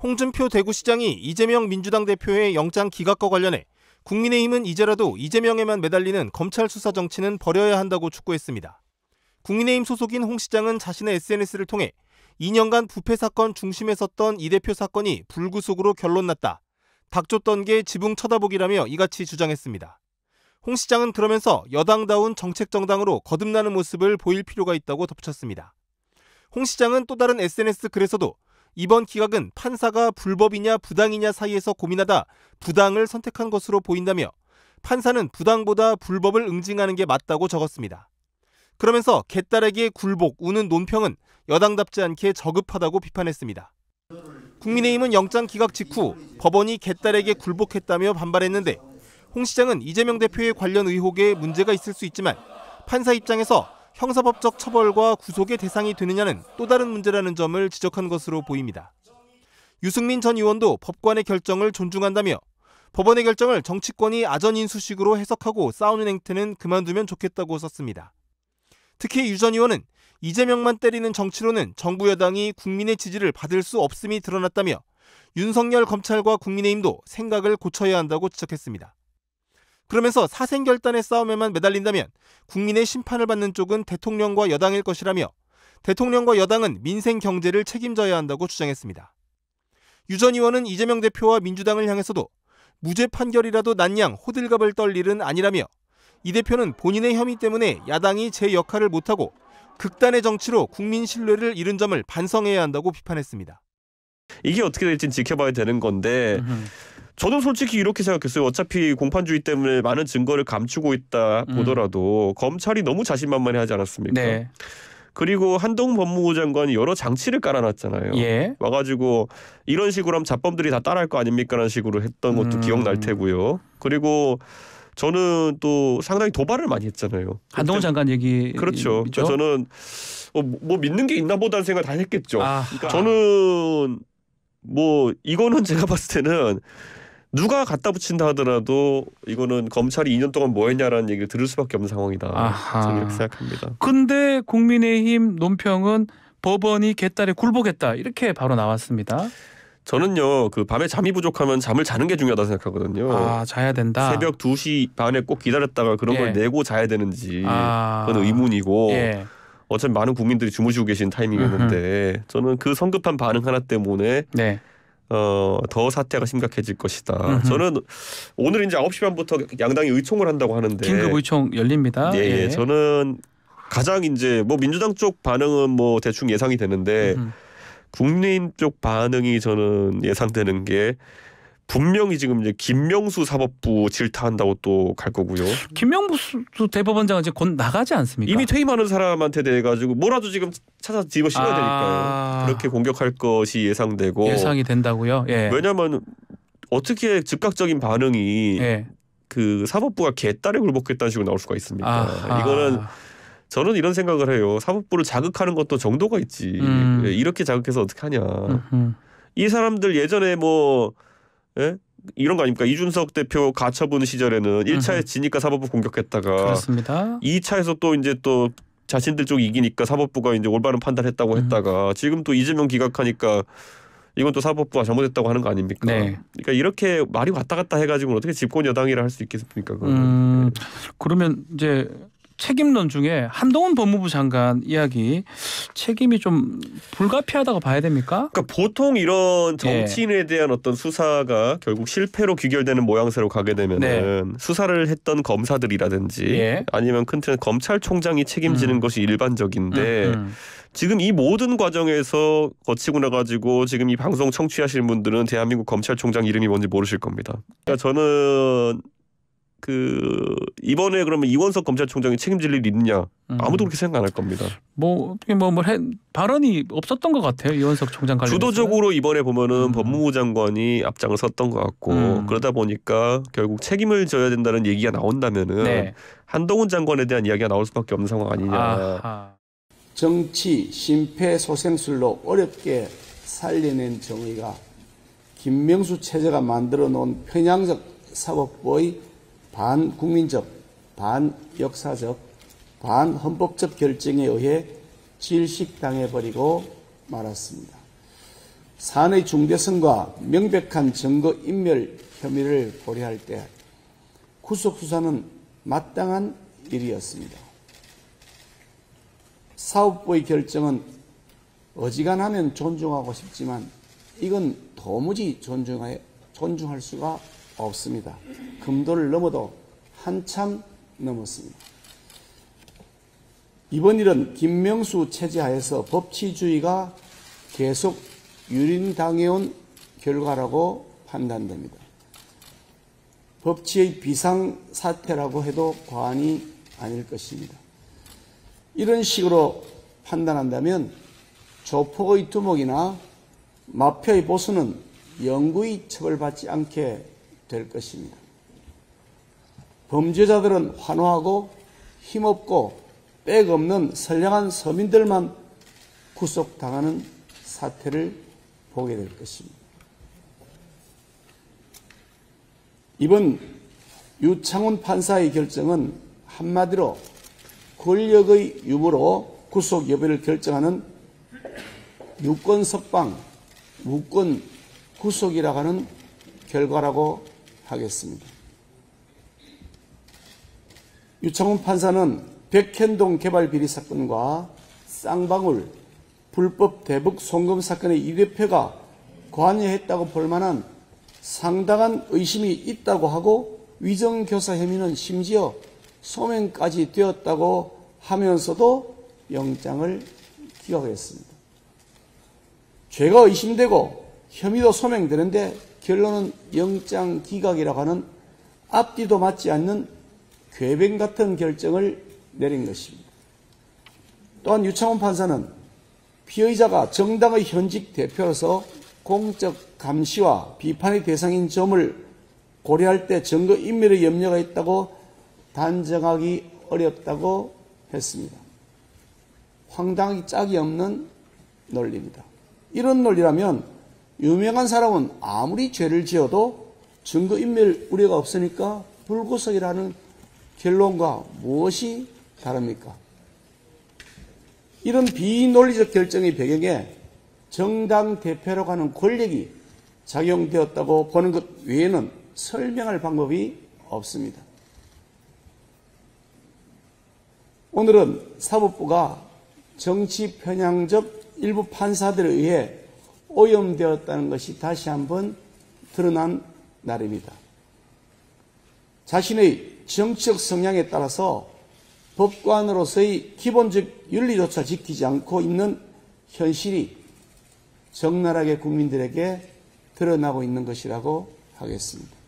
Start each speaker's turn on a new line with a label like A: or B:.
A: 홍준표 대구시장이 이재명 민주당 대표의 영장 기각과 관련해 국민의힘은 이제라도 이재명에만 매달리는 검찰 수사 정치는 버려야 한다고 촉구했습니다. 국민의힘 소속인 홍 시장은 자신의 SNS를 통해 2년간 부패 사건 중심에 섰던 이 대표 사건이 불구속으로 결론났다. 닥쳤던 게 지붕 쳐다보기라며 이같이 주장했습니다. 홍 시장은 그러면서 여당다운 정책정당으로 거듭나는 모습을 보일 필요가 있다고 덧붙였습니다. 홍 시장은 또 다른 SNS 글에서도 이번 기각은 판사가 불법이냐 부당이냐 사이에서 고민하다 부당을 선택한 것으로 보인다며 판사는 부당보다 불법을 응징하는 게 맞다고 적었습니다. 그러면서 개딸에게 굴복, 우는 논평은 여당답지 않게 저급하다고 비판했습니다. 국민의힘은 영장 기각 직후 법원이 개딸에게 굴복했다며 반발했는데 홍 시장은 이재명 대표의 관련 의혹에 문제가 있을 수 있지만 판사 입장에서 형사법적 처벌과 구속의 대상이 되느냐는 또 다른 문제라는 점을 지적한 것으로 보입니다. 유승민 전 의원도 법관의 결정을 존중한다며 법원의 결정을 정치권이 아전인수식으로 해석하고 싸우는 행태는 그만두면 좋겠다고 썼습니다. 특히 유 전 의원은 이재명만 때리는 정치로는 정부 여당이 국민의 지지를 받을 수 없음이 드러났다며 윤석열 검찰과 국민의힘도 생각을 고쳐야 한다고 지적했습니다. 그러면서 사생결단의 싸움에만 매달린다면 국민의 심판을 받는 쪽은 대통령과 여당일 것이라며 대통령과 여당은 민생 경제를 책임져야 한다고 주장했습니다. 유 전 의원은 이재명 대표와 민주당을 향해서도 무죄 판결이라도 난 양 호들갑을 떨 일은 아니라며 이 대표는 본인의 혐의 때문에 야당이 제 역할을 못하고 극단의 정치로 국민 신뢰를 잃은 점을 반성해야 한다고 비판했습니다.
B: 이게 어떻게 될지는 지켜봐야 되는 건데 저는 솔직히 이렇게 생각했어요. 어차피 공판주의 때문에 많은 증거를 감추고 있다 보더라도 검찰이 너무 자신만만해하지 않았습니까?
C: 네.
B: 그리고 한동훈 법무부 장관이 여러 장치를 깔아놨잖아요.
C: 예.
B: 와가지고 이런 식으로 하면 자범들이 다 따라할 거 아닙니까? 라는 식으로 했던 것도 기억날 테고요. 그리고 저는 또 상당히 도발을 많이 했잖아요.
C: 한동훈 장관 얘기.
B: 그렇죠. 그러니까 저는 뭐 믿는 게 있나 보다는 생각을 다 했겠죠. 그러니까 저는 뭐 이거는 제가 봤을 때는 누가 갖다 붙인다 하더라도 이거는 검찰이 2년 동안 뭐 했냐라는 얘기를 들을 수밖에 없는 상황이다. 저는 이렇게 생각합니다.
C: 근데 국민의힘 논평은 법원이 개딸에 굴복했다 이렇게 바로 나왔습니다.
B: 저는요 그 밤에 잠이 부족하면 잠을 자는 게 중요하다고 생각하거든요.
C: 자야 된다.
B: 새벽 2시 반에 꼭 기다렸다가 그런 걸 내고 자야 되는지 그건 의문이고 어차피 많은 국민들이 주무시고 계신 타이밍이었는데 저는 그 성급한 반응 하나 때문에 더 사태가 심각해질 것이다. 저는 오늘 이제 9시 반부터 양당이 의총을 한다고 하는데
C: 긴급 의총 열립니다.
B: 예. 저는 가장 이제 뭐 민주당 쪽 반응은 뭐 대충 예상이 되는데 국민의힘 쪽 반응이 저는 예상되는 게 분명히 지금 이제 김명수 사법부 질타한다고 또 갈 거고요.
C: 김명수 대법원장은 이제 곧 나가지 않습니까?
B: 이미 퇴임하는 사람한테 대해 가지고 뭐라도 지금 찾아서 집어 씌워야 되니까요. 그렇게 공격할 것이 예상되고
C: 예상이 된다고요.
B: 왜냐하면 어떻게 즉각적인 반응이 그 사법부가 개딸에 굴복했다는 식으로 나올 수가 있습니까? 이거는 저는 이런 생각을 해요. 사법부를 자극하는 것도 정도가 있지. 이렇게 자극해서 어떻게 하냐. 이 사람들 예전에 뭐 이런 거 아닙니까? 이준석 대표 가처분 시절에는 1차에 지니까 사법부 공격했다가
C: 그렇습니다.
B: 2차에서 또 이제 또 자신들 쪽이 이기니까 사법부가 이제 올바른 판단했다고 했다가 지금 또 이재명 기각하니까 이건 또 사법부가 잘못했다고 하는 거 아닙니까? 그러니까 이렇게 말이 왔다 갔다 해가지고 어떻게 집권 여당이라 할 수 있겠습니까?
C: 그러면 이제 책임론 중에 한동훈 법무부 장관 이야기 책임이 좀 불가피하다고 봐야 됩니까?
B: 그러니까 보통 이런 정치인에 대한 어떤 수사가 결국 실패로 귀결되는 모양새로 가게 되면은 수사를 했던 검사들이라든지 아니면 큰 틀은 검찰총장이 책임지는 것이 일반적인데 지금 이 모든 과정에서 거치고 나가지고 지금 이 방송 청취하시는 분들은 대한민국 검찰총장 이름이 뭔지 모르실 겁니다. 그러니까 저는 이번에 그러면 이원석 검찰총장이 책임질 일이 있느냐? 아무도 그렇게 생각 안 할 겁니다.
C: 발언이 없었던 것 같아요. 이원석 총장 관련해서.
B: 주도적으로 이번에 보면은 법무부 장관이 앞장을 섰던 것 같고 그러다 보니까 결국 책임을 져야 된다는 얘기가 나온다면은 한동훈 장관에 대한 이야기가 나올 수밖에 없는 상황 아니냐.
D: 정치 심폐소생술로 어렵게 살려낸 정의가 김명수 체제가 만들어 놓은 편향적 사법부의 반국민적, 반역사적, 반헌법적 결정에 의해 질식당해버리고 말았습니다. 사안의 중대성과 명백한 증거 인멸 혐의를 고려할 때 구속 수사는 마땅한 일이었습니다. 사법부의 결정은 어지간하면 존중하고 싶지만 이건 도무지 존중할 수가 없습니다. 금도를 넘어도 한참 넘었습니다. 이번 일은 김명수 체제 하에서 법치주의가 계속 유린당해온 결과라고 판단됩니다. 법치의 비상사태라고 해도 과언이 아닐 것입니다. 이런 식으로 판단한다면 조폭의 두목이나 마피아의 보수는 영구히 처벌받지 않게 될 것입니다. 범죄자들은 환호하고 힘없고 백 없는 선량한 서민들만 구속당하는 사태를 보게 될 것입니다. 이번 유창훈 판사의 결정은 한마디로 권력의 유무로 구속 여부를 결정하는 유권 석방, 무권 구속이라고 하는 결과라고 하겠습니다. 유창훈 판사는 백현동 개발 비리 사건과 쌍방울 불법 대북 송금 사건의 이 대표가 관여했다고 볼 만한 상당한 의심이 있다고 하고 위정교사 혐의는 심지어 소명까지 되었다고 하면서도 영장을 기각했습니다. 죄가 의심되고 혐의도 소명되는데 결론은 영장 기각이라고 하는 앞뒤도 맞지 않는 궤변 같은 결정을 내린 것입니다. 또한 유창훈 판사는 피의자가 정당의 현직 대표로서 공적 감시와 비판의 대상인 점을 고려할 때 증거 인멸의 염려가 있다고 단정하기 어렵다고 했습니다. 황당하기 짝이 없는 논리입니다. 이런 논리라면 유명한 사람은 아무리 죄를 지어도 증거 인멸 우려가 없으니까 불구속이라는 결론과 무엇이 다릅니까? 이런 비논리적 결정의 배경에 정당 대표라고 하는 권력이 작용되었다고 보는 것 외에는 설명할 방법이 없습니다. 오늘은 사법부가 정치 편향적 일부 판사들에 의해 오염되었다는 것이 다시 한번 드러난 날입니다. 자신의 정치적 성향에 따라서 법관으로서의 기본적 윤리조차 지키지 않고 있는 현실이 적나라하게 국민들에게 드러나고 있는 것이라고 하겠습니다.